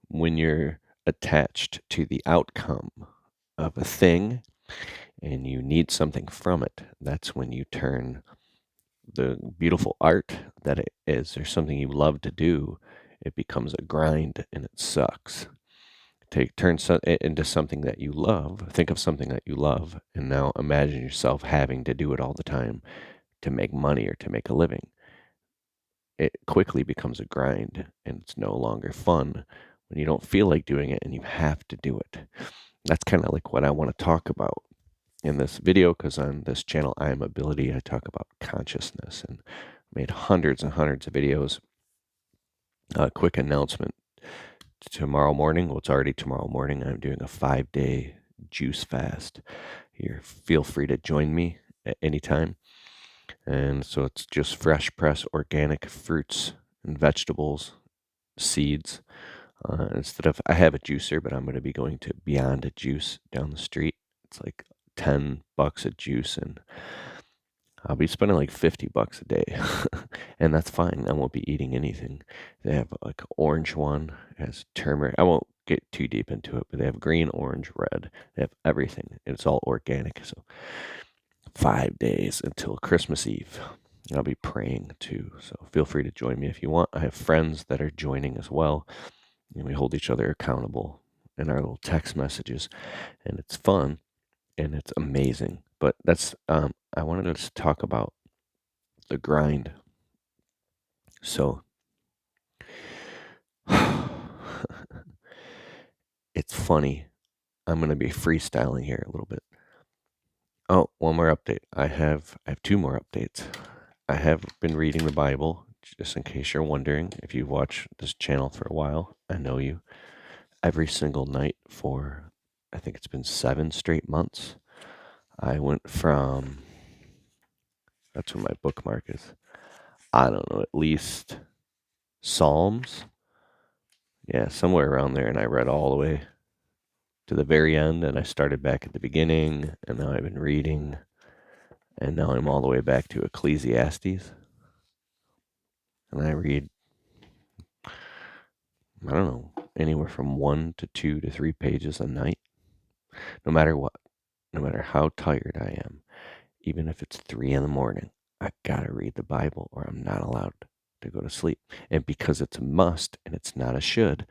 when you're attached to the outcome of a thing and you need something from it, that's when you turn the beautiful art that it is, or something you love to do, it becomes a grind and it sucks. Turn it into something that you love. Think of something that you love, and now imagine yourself having to do it all the time to make money or to make a living. It quickly becomes a grind, and it's no longer fun when you don't feel like doing it and you have to do it. That's kind of like what I want to talk about in this video, because on this channel, I Am Ability, I talk about consciousness and made hundreds and hundreds of videos. A quick announcement. Tomorrow morning, well, it's already tomorrow morning, I'm doing a 5-day juice fast. Feel free to join me at any time. And so it's just fresh press organic fruits and vegetables, seeds. I have a juicer, but I'm going to be going to Beyond Juice down the street. It's like $10 a juice, and I'll be spending like $50 a day, and that's fine. I won't be eating anything. They have like an orange one, it has turmeric. I won't get too deep into it, but they have green, orange, red. They have everything. It's all organic. So 5 days until Christmas Eve. I'll be praying too. So feel free to join me if you want. I have friends that are joining as well, and we hold each other accountable in our little text messages, and it's fun and it's amazing. But I wanted to talk about the grind. So it's funny. I'm going to be freestyling here a little bit. Oh, one more update. I have two more updates. I have been reading the Bible, just in case you're wondering. If you've watched this channel for a while, I know you. Every single night for, I think it's been 7 straight months. I went from, that's what my bookmark is. I don't know, at least Psalms. Yeah, somewhere around there. And I read all the way to the very end, and I started back at the beginning, and now I've been reading, and now I'm all the way back to Ecclesiastes. And I read, I don't know, anywhere from 1 to 2 to 3 pages a night, no matter what, no matter how tired I am. Even if it's 3 in the morning, I gotta read the Bible or I'm not allowed to go to sleep. And because it's a must and it's not a should,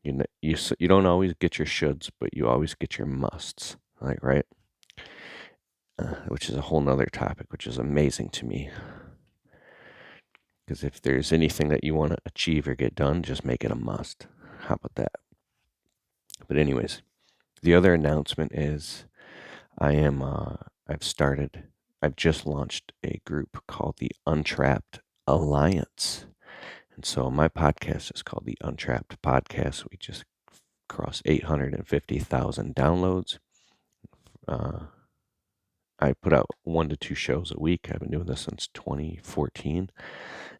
you don't always get your shoulds, but you always get your musts, like, right? Which is a whole nother topic, which is amazing to me. Because if there's anything that you want to achieve or get done, just make it a must. How about that? But anyways, the other announcement is I am I've started I've just launched a group called the Untrapped Alliance. And so my podcast is called the Untrapped Podcast. We just crossed 850,000 downloads. Uh, I put out 1 to 2 shows a week. I've been doing this since 2014.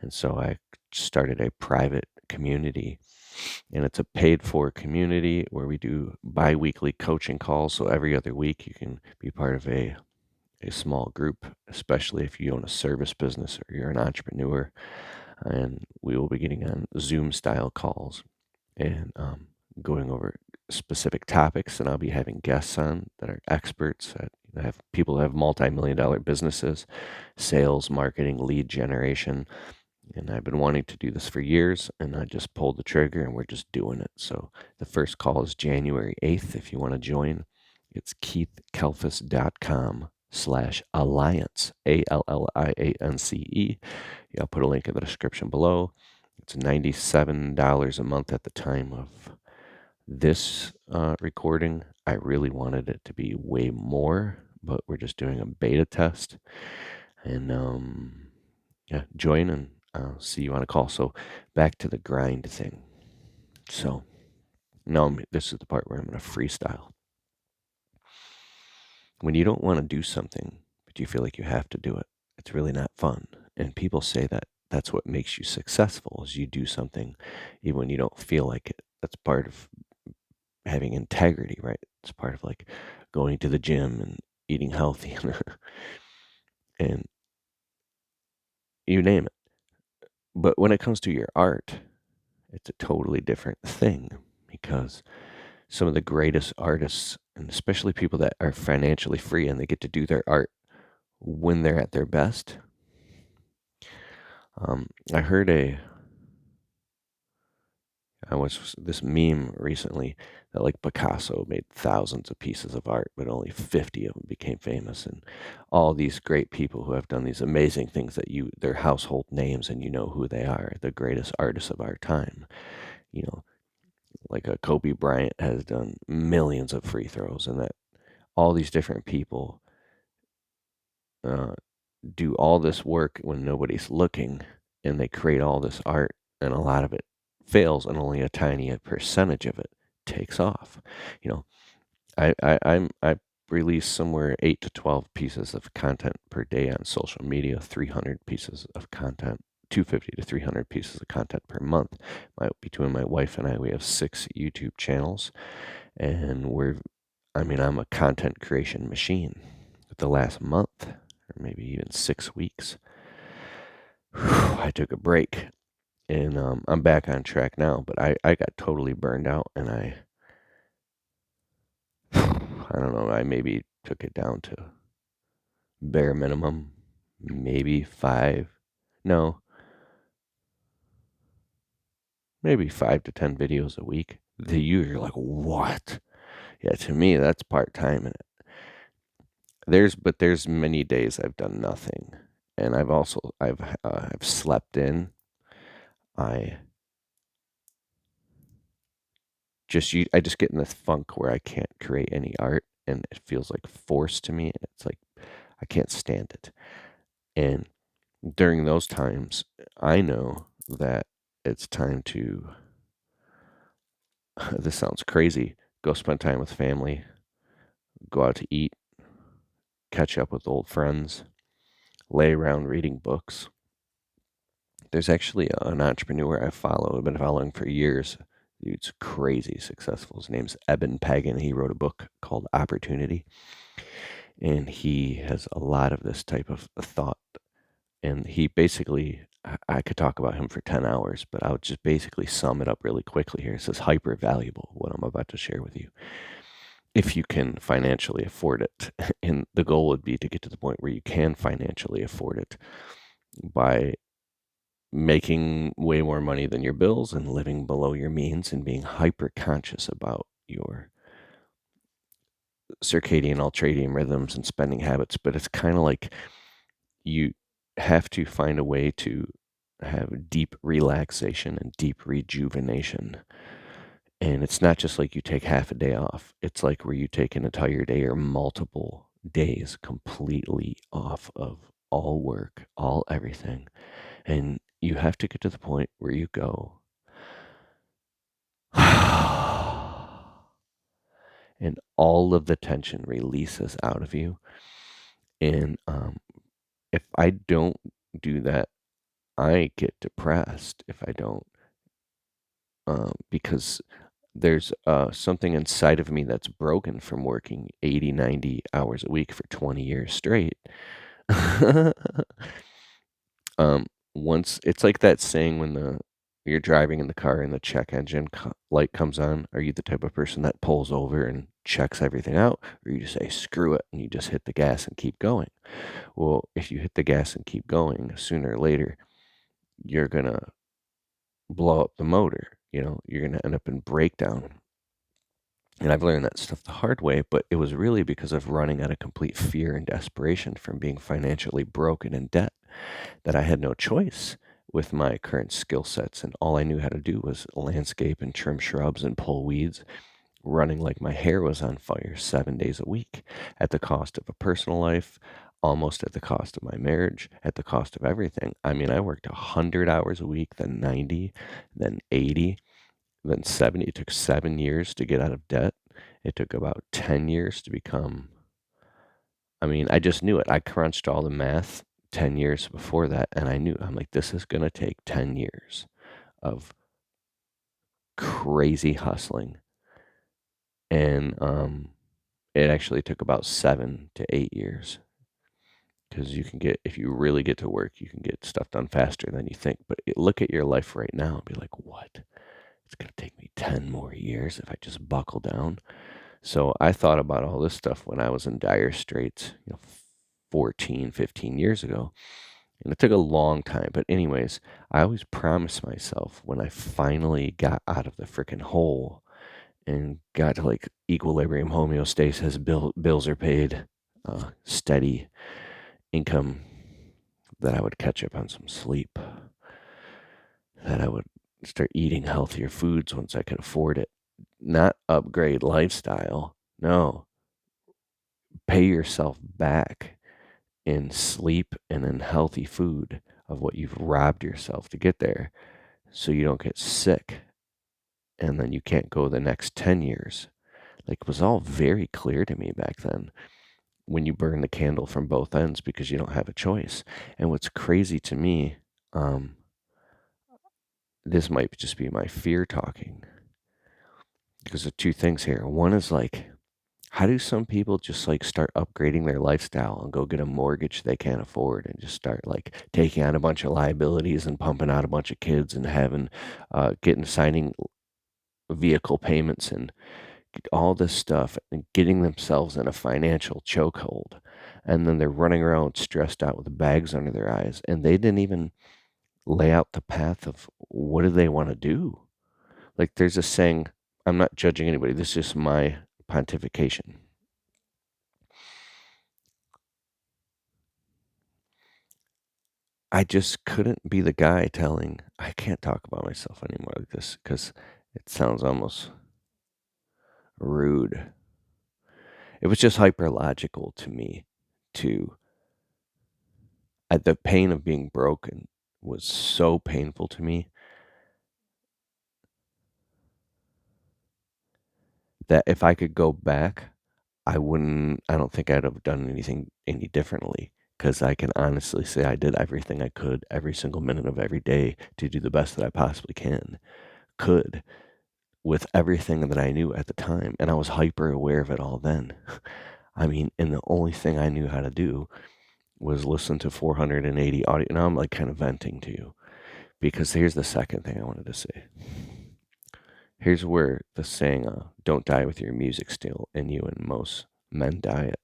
And so I started a private community, and it's a paid for community where we do bi-weekly coaching calls. So every other week you can be part of a small group, especially if you own a service business or you're an entrepreneur. And we will be getting on Zoom style calls and going over specific topics. And I'll be having guests on that are experts, that have people that have multi-million-dollar businesses, sales, marketing, lead generation. And I've been wanting to do this for years, and I just pulled the trigger and we're just doing it. So the first call is January 8th. If you want to join, it's keithkalfas.com/alliance, ALLIANCE. Yeah, I'll put a link in the description below. It's $97 a month at the time of this recording. I really wanted it to be way more, but we're just doing a beta test. And yeah, join and I'll see you on a call. So back to the grind thing. So now this is the part where I'm going to freestyle. When you don't want to do something, but you feel like you have to do it, it's really not fun. And people say that that's what makes you successful, is you do something even when you don't feel like it. That's part of having integrity, right? It's part of like going to the gym and eating healthy and you name it. But when it comes to your art, it's a totally different thing. because some of the greatest artists, and especially people that are financially free and they get to do their art when they're at their best. I heard I was this meme recently that like Picasso made thousands of pieces of art, but only 50 of them became famous. And all these great people who have done these amazing things that they're household names and you know who they are, the greatest artists of our time. You know, like a Kobe Bryant has done millions of free throws, and that all these different people uh, do all this work when nobody's looking, and they create all this art, and a lot of it fails, and only a tiny percentage of it takes off. You know, I release somewhere 8 to 12 pieces of content per day on social media, 300 pieces of content, 250 to 300 pieces of content per month. Between my wife and I, we have 6 YouTube channels, and I'm a content creation machine. The last month, or maybe even 6 weeks, I took a break, and I'm back on track now. But I got totally burned out, and I don't know. I maybe took it down to bare minimum, maybe no, maybe 5 to 10 videos a week. To you, you're like, what? Yeah, to me, that's part time, and there's many days I've done nothing, and I've slept in. I I just get in this funk where I can't create any art, and it feels like forced to me, and it's like I can't stand it. And during those times, I know that it's time to, this sounds crazy, go spend time with family, go out to eat, catch up with old friends, lay around reading books. There's actually an entrepreneur I've been following for years. Dude's crazy successful. His name's Eben Pagan. He wrote a book called Opportunity, and he has a lot of this type of thought. And he basically, I could talk about him for 10 hours, but I would just basically sum it up really quickly here. It says hyper valuable, what I'm about to share with you, if you can financially afford it. And the goal would be to get to the point where you can financially afford it by making way more money than your bills and living below your means and being hyper conscious about your circadian ultradian rhythms and spending habits. But it's kind of like you have to find a way to have deep relaxation and deep rejuvenation. And it's not just like you take half a day off. It's like where you take an entire day or multiple days completely off of all work, all everything. And you have to get to the point where you go, and all of the tension releases out of you. And if I don't do that, I get depressed if I don't, because there's something inside of me that's broken from working 80, 90 hours a week for 20 years straight. um, Once it's like that saying when you're driving in the car and the check engine light comes on, are you the type of person that pulls over and checks everything out, or you just say screw it and you just hit the gas and keep going? Well, if you hit the gas and keep going, sooner or later you're gonna blow up the motor. You're gonna end up in breakdown. And I've learned that stuff the hard way, but it was really because of running out of complete fear and desperation from being financially broke and in debt, that I had no choice with my current skill sets. And all I knew how to do was landscape and trim shrubs and pull weeds, running like my hair was on fire 7 days a week, at the cost of a personal life, almost at the cost of my marriage, at the cost of everything. I mean, I worked 100 hours a week, then 90, then 80, then 70. It took 7 years to get out of debt. It took about 10 years to become, I just knew it. I crunched all the math 10 years before that, and I'm like, this is going to take 10 years of crazy hustling. And it actually took about 7 to 8 years, because if you really get to work, you can get stuff done faster than you think. But look at your life right now and be like, what? It's going to take me 10 more years if I just buckle down. So I thought about all this stuff when I was in dire straits, 14, 15 years ago. And it took a long time. But anyways, I always promised myself when I finally got out of the freaking hole and got to like equilibrium, homeostasis, bills are paid, steady income, that I would catch up on some sleep, that I would start eating healthier foods once I could afford it. Not upgrade lifestyle. No, pay yourself back in sleep and in healthy food of what you've robbed yourself to get there so you don't get sick and then you can't go the next 10 years. Like, it was all very clear to me back then when you burn the candle from both ends because you don't have a choice. And what's crazy to me, this might just be my fear talking, because of two things here. One is like, how do some people just like start upgrading their lifestyle and go get a mortgage they can't afford and just start like taking on a bunch of liabilities and pumping out a bunch of kids and having, signing vehicle payments and all this stuff and getting themselves in a financial chokehold. And then they're running around stressed out with bags under their eyes. And they didn't even lay out the path of what do they want to do. Like, there's a saying, I'm not judging anybody. This is just my pontification. I just couldn't be the guy telling, I can't talk about myself anymore like this because it sounds almost rude. It was just hyper logical to me to, the pain of being broken was so painful to me that if I could go back, I don't think I'd have done anything any differently, because I can honestly say I did everything I could every single minute of every day to do the best that I possibly could with everything that I knew at the time. And I was hyper aware of it all then. I mean, and the only thing I knew how to do was listen to 480 audio. Now I'm like kind of venting to you because here's the second thing I wanted to say. Here's where the saying, don't die with your music still in you, and most men die at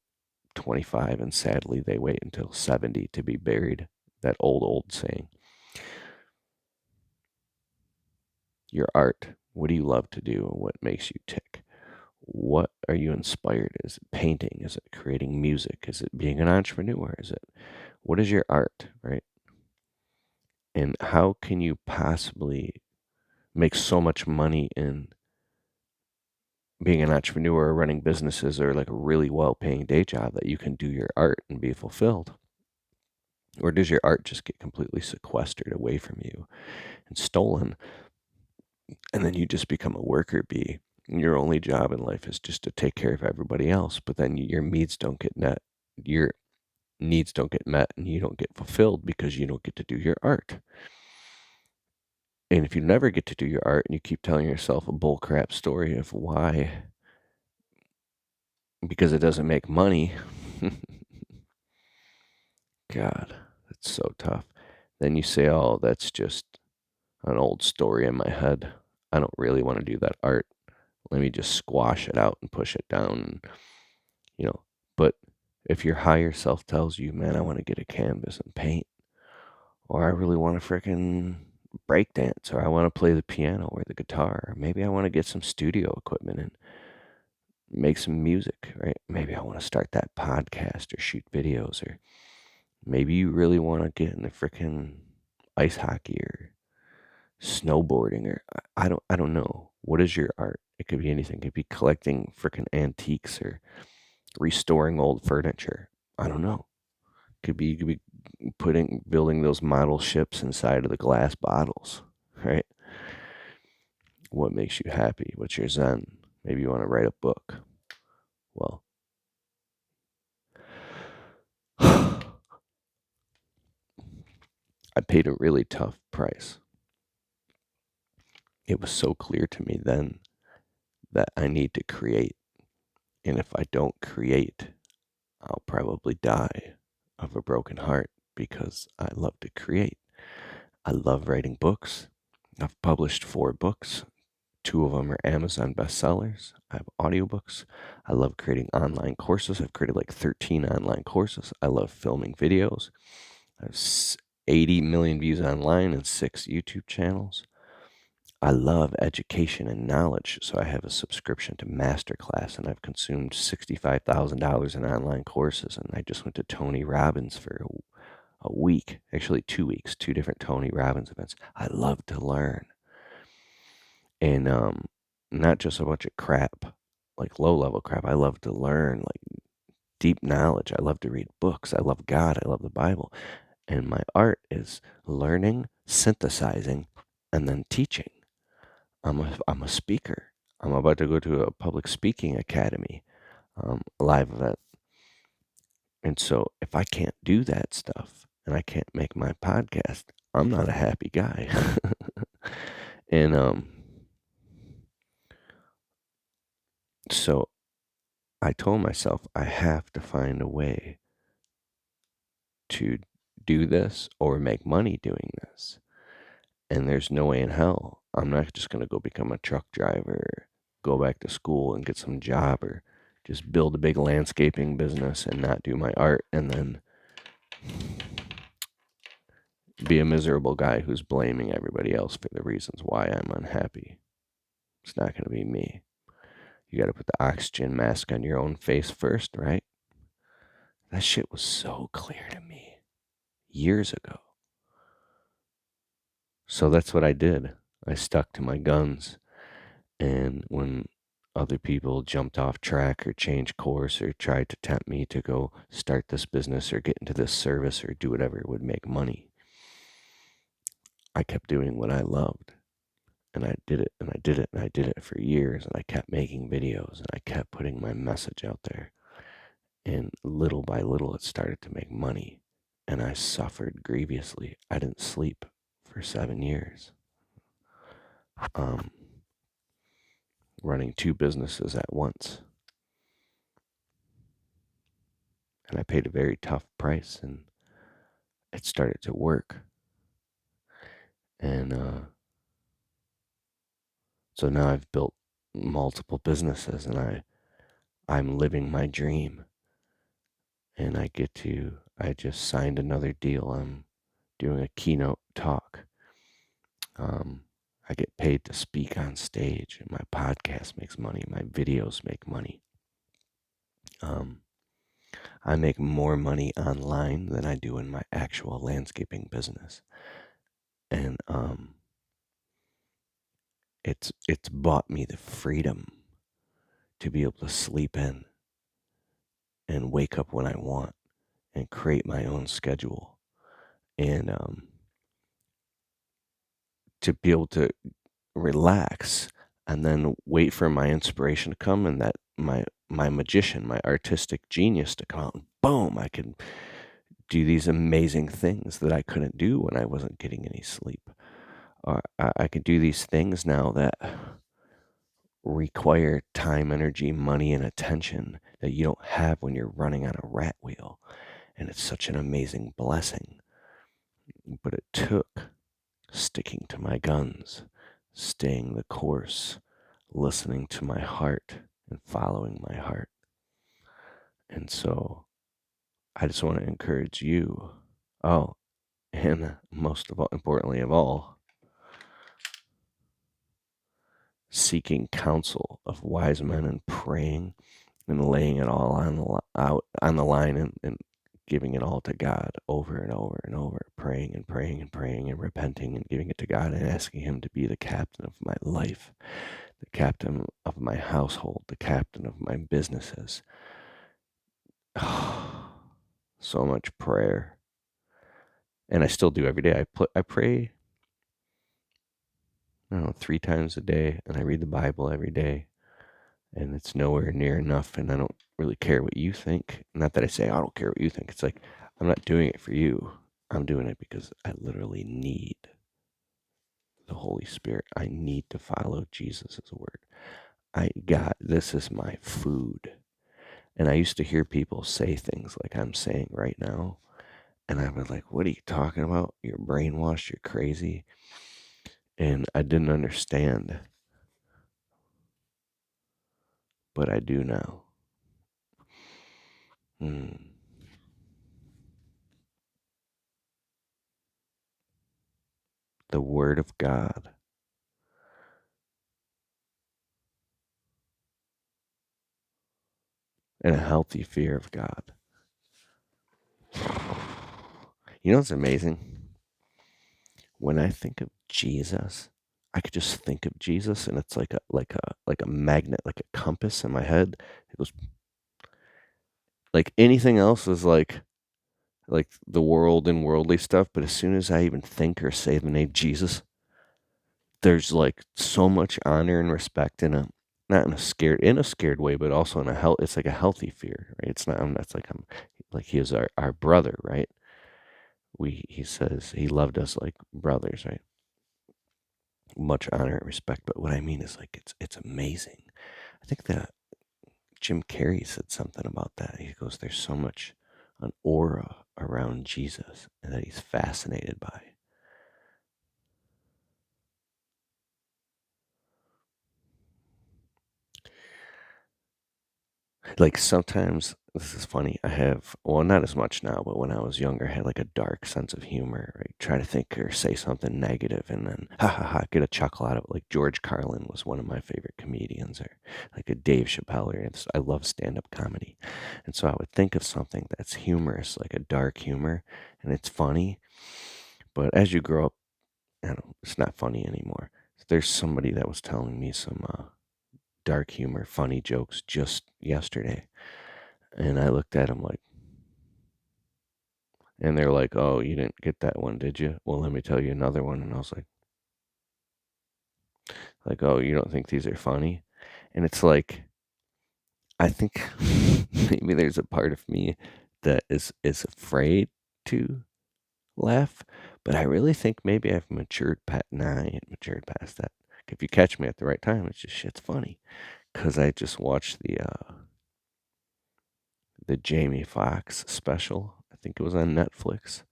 25, and sadly they wait until 70 to be buried. That old saying. Your art, what do you love to do and what makes you tick? What are you inspired? Is it painting? Is it creating music? Is it being an entrepreneur? What is your art, right? And how can you possibly make so much money in being an entrepreneur or running businesses or like a really well-paying day job that you can do your art and be fulfilled? Or does your art just get completely sequestered away from you and stolen, and then you just become a worker bee? Your only job in life is just to take care of everybody else, but then your needs don't get met. Your needs don't get met and you don't get fulfilled because you don't get to do your art. And if you never get to do your art and you keep telling yourself a bullcrap story of why, because it doesn't make money, God, that's so tough. Then you say, oh, that's just an old story in my head. I don't really want to do that art. Let me just squash it out and push it down. And, you know, but if your higher self tells you, man, I want to get a canvas and paint, or I really want to frickin' break dance, or I want to play the piano or the guitar, or maybe I want to get some studio equipment and make some music, right? Maybe I want to start that podcast or shoot videos, or maybe you really want to get into frickin' ice hockey or snowboarding, or I don't know. What is your art? It could be anything. It could be collecting frickin' antiques or restoring old furniture. I don't know. You could be building those model ships inside of the glass bottles, right? What makes you happy? What's your zen? Maybe you want to write a book. Well, I paid a really tough price. It was so clear to me then that I need to create. And if I don't create, I'll probably die of a broken heart because I love to create. I love writing books. I've published 4 books 2 of them are Amazon bestsellers. I have audiobooks. I love creating online courses. I've created like 13 online courses. I love filming videos. I have 80 million views online and 6 YouTube channels. I love education and knowledge, so I have a subscription to Masterclass, and I've consumed $65,000 in online courses, and I just went to Tony Robbins for a week, actually 2 weeks, 2 different Tony Robbins events. I love to learn. And not just a bunch of crap, like low-level crap. I love to learn, like deep knowledge. I love to read books. I love God. I love the Bible. And my art is learning, synthesizing, and then teaching. I'm a speaker. I'm about to go to a public speaking academy, live event. And so if I can't do that stuff and I can't make my podcast, I'm not a happy guy. And so I told myself I have to find a way to do this or make money doing this. And there's no way in hell I'm not just going to go become a truck driver, go back to school and get some job, or just build a big landscaping business and not do my art and then be a miserable guy who's blaming everybody else for the reasons why I'm unhappy. It's not going to be me. You got to put the oxygen mask on your own face first, right? That shit was so clear to me years ago. So that's what I did. I stuck to my guns. And when other people jumped off track or changed course or tried to tempt me to go start this business or get into this service or do whatever would make money, I kept doing what I loved. And I did it and I did it and I did it for years. And I kept making videos and I kept putting my message out there. And little by little, it started to make money. And I suffered grievously. I didn't sleep for 7 years. Running 2 businesses at once. And I paid a very tough price, and it started to work. And so now I've built multiple businesses, and I'm living my dream. And I just signed another deal. I'm doing a keynote talk. I get paid to speak on stage, and my podcast makes money. My videos make money. I make more money online than I do in my actual landscaping business. And it's bought me the freedom to be able to sleep in and wake up when I want and create my own schedule, and to be able to relax and then wait for my inspiration to come, and that my magician, my artistic genius to come out, and boom, I can do these amazing things that I couldn't do when I wasn't getting any sleep. I can do these things now that require time, energy, money, and attention that you don't have when you're running on a rat wheel. And it's such an amazing blessing. But it took sticking to my guns, staying the course, listening to my heart, and following my heart. And so I just want to encourage you. Oh, and most of all, importantly of all, seeking counsel of wise men and praying and laying it all out on the line, and giving it all to God over and over and over, praying and praying and praying and repenting and giving it to God and asking Him to be the captain of my life, the captain of my household, the captain of my businesses. So much prayer. And I still do every day. I pray, I don't know, 3 times a day, and I read the Bible every day. And it's nowhere near enough, and I don't really care what you think. Not that I say I don't care what you think. It's like, I'm not doing it for you. I'm doing it because I literally need the Holy Spirit. I need to follow Jesus' word. God, this is my food. And I used to hear people say things like I'm saying right now, and I was like, what are you talking about? You're brainwashed, you're crazy. And I didn't understand but I do now. The Word of God and a healthy fear of God. You know what's amazing? When I think of Jesus, I could just think of Jesus, and it's like a magnet, like a compass in my head. It goes like anything else is like the world and worldly stuff, but as soon as I even think or say the name Jesus, there's like so much honor and respect in a not in a scared way, but also in a it's like a healthy fear, right? It's not I'm that's like I'm like he is our brother, right? He says he loved us like brothers, right? Much honor and respect. But what I mean is like it's amazing. I think that Jim Carrey said something about that. He goes, there's so much an aura around Jesus and that he's fascinated by. Like sometimes this is funny. I have well, not as much now, but when I was younger, I had like a dark sense of humor. Right, try to think or say something negative, and then ha ha ha, get a chuckle out of it. Like George Carlin was one of my favorite comedians, or like a Dave Chappelle. Or I love stand-up comedy, and so I would think of something that's humorous, like a dark humor, and it's funny. But as you grow up, I don't know, it's not funny anymore. There's somebody that was telling me some dark humor, funny jokes just yesterday. And I looked at them like, and they're like, "Oh, you didn't get that one, did you? Well, let me tell you another one." And I was like, "Oh, you don't think these are funny?" And it's like, I think maybe there's a part of me that is afraid to laugh, but I really think maybe I've matured past. Nah, I ain't matured past that. If you catch me at the right time, it's just shit's funny. Cause I just watched the Jamie Foxx special. I think it was on Netflix.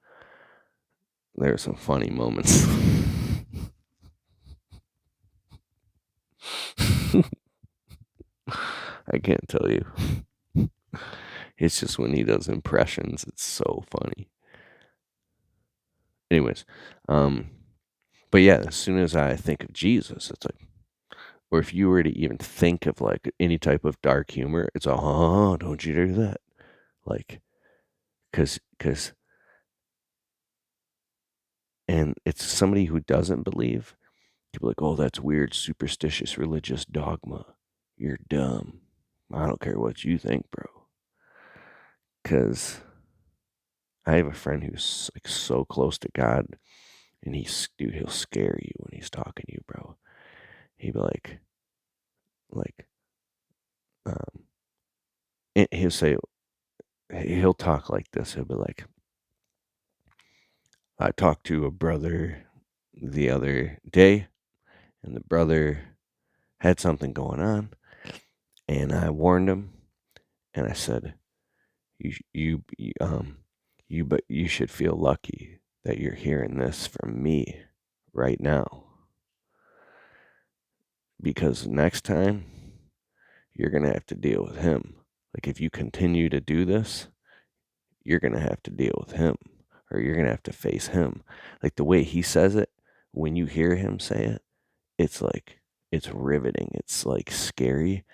There are some funny moments. I can't tell you. It's just when he does impressions, it's so funny. Anyways, um, but yeah, as soon as I think of Jesus, it's like, or if you were to even think of like any type of dark humor, it's a, oh, don't you do that. Like, cause, and it's somebody who doesn't believe. People are like, oh, that's weird, superstitious religious dogma. You're dumb. I don't care what you think, bro. Cause I have a friend who's like so close to God, and dude, he'll scare you when he's talking to you, bro. He'd be like, um, and he'll talk like this. He'll be like, I talked to a brother the other day, and the brother had something going on, and I warned him, and I said, but you should feel lucky that you're hearing this from me right now, because next time you're gonna have to deal with him. Like if you continue to do this, you're going to have to deal with him, or you're going to have to face him. Like the way he says it, when you hear him say it, it's like, it's riveting. It's like scary.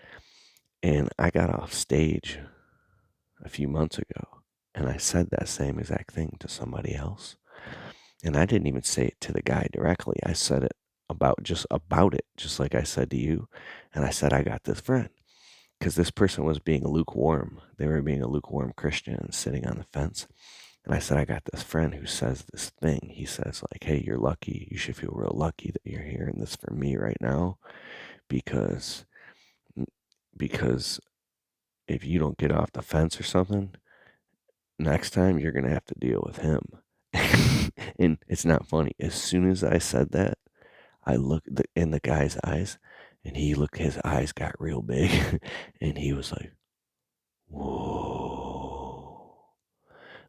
And I got off stage a few months ago and I said that same exact thing to somebody else. And I didn't even say it to the guy directly. I said it about it, just like I said to you. And I said, I got this friend. Because this person was being lukewarm. They were being a lukewarm Christian and sitting on the fence. And I said, I got this friend who says this thing. He says, like, hey, you're lucky. You should feel real lucky that you're hearing this from me right now. Because because if you don't get off the fence or something, next time you're gonna have to deal with him. And it's not funny. As soon as I said that, I looked in the guy's eyes, and his eyes got real big, and he was like, whoa.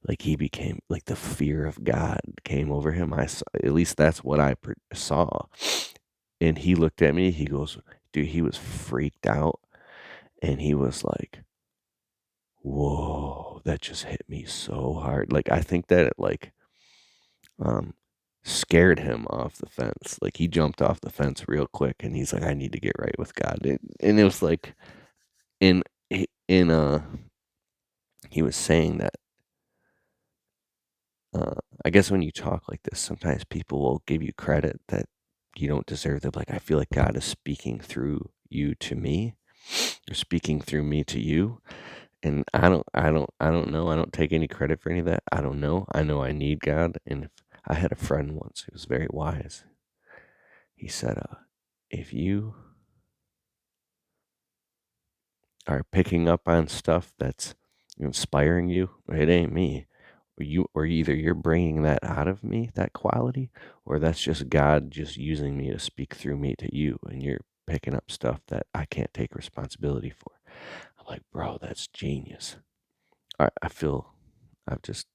Like he became like the fear of God came over him. I saw, at least that's what I saw. And he looked at me. He goes, dude, he was freaked out. And he was like, whoa, that just hit me so hard. Like, I think that it um, scared him off the fence. Like, he jumped off the fence real quick, and he's like, I need to get right with God. And it was like, in, in, he was saying that, I guess when you talk like this, sometimes people will give you credit that you don't deserve. They're like, I feel like God is speaking through you to me, or speaking through me to you. And I don't know. I don't take any credit for any of that. I don't know. I know I need God. And if I had a friend once who was very wise, he said, if you are picking up on stuff that's inspiring you, it ain't me. Or either you're bringing that out of me, that quality, or that's just God just using me to speak through me to you, and you're picking up stuff that I can't take responsibility for. I'm like, bro, that's genius. I feel I've just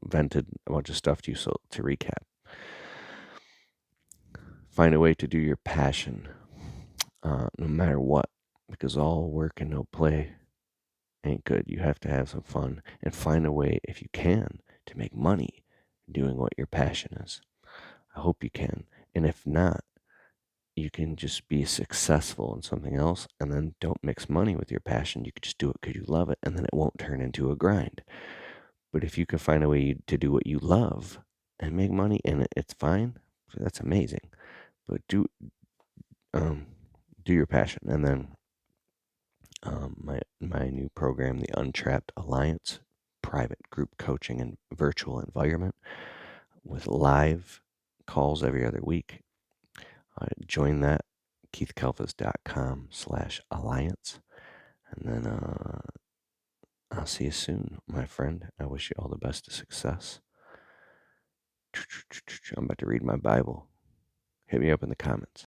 vented a bunch of stuff to you. So to recap, find a way to do your passion, no matter what, because all work and no play ain't good. You have to have some fun and find a way, if you can, to make money doing what your passion is. I hope you can. And if not, you can just be successful in something else and then don't mix money with your passion. You could just do it because you love it, and then it won't turn into a grind. But if you can find a way to do what you love and make money and it's fine, that's amazing. But um, do your passion. And then my new program, the Untrapped Alliance, private group coaching and virtual environment with live calls every other week. Join that, keithkalfas.com/alliance. And then I'll see you soon, my friend. I wish you all the best of success. I'm about to read my Bible. Hit me up in the comments.